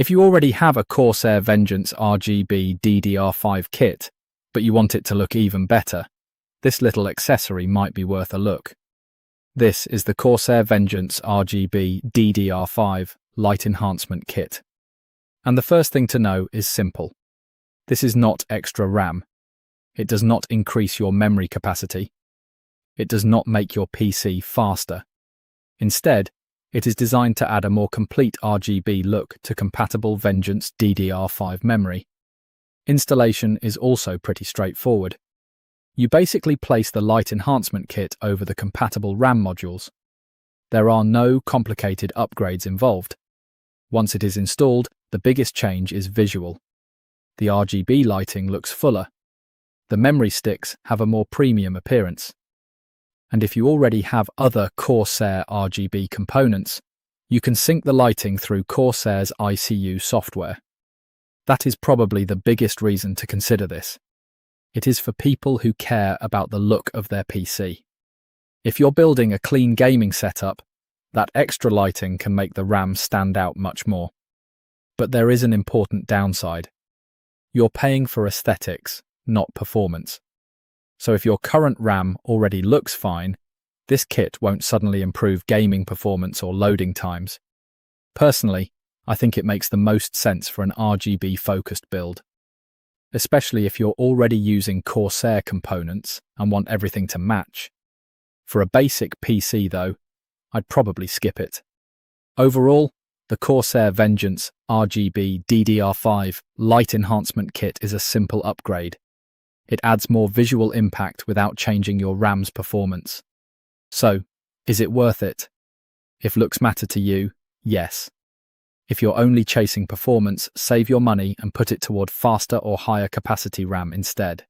If you already have a CORSAIR Vengeance RGB DDR5 kit, but you want it to look even better, this little accessory might be worth a look. This is the CORSAIR Vengeance RGB DDR5 Light Enhancement Kit. And the first thing to know is simple. This is not extra RAM. It does not increase your memory capacity. It does not make your PC faster. Instead, it is designed to add a more complete RGB look to compatible Vengeance DDR5 memory. Installation is also pretty straightforward. You basically place the Light Enhancement Kit over the compatible RAM modules. There are no complicated upgrades involved. Once it is installed, the biggest change is visual. The RGB lighting looks fuller. The memory sticks have a more premium appearance. And if you already have other CORSAIR RGB components, you can sync the lighting through CORSAIR's ICU software. That is probably the biggest reason to consider this. It is for people who care about the look of their PC. If you're building a clean gaming setup, that extra lighting can make the RAM stand out much more. But there is an important downside. You're paying for aesthetics, not performance. So if your current RAM already looks fine, this kit won't suddenly improve gaming performance or loading times. Personally, I think it makes the most sense for an RGB-focused build, especially if you're already using CORSAIR components and want everything to match. For a basic PC, though, I'd probably skip it. Overall, the CORSAIR Vengeance RGB DDR5 Light Enhancement Kit is a simple upgrade. It adds more visual impact without changing your RAM's performance. So, is it worth it? If looks matter to you, yes. If you're only chasing performance, save your money and put it toward faster or higher capacity RAM instead.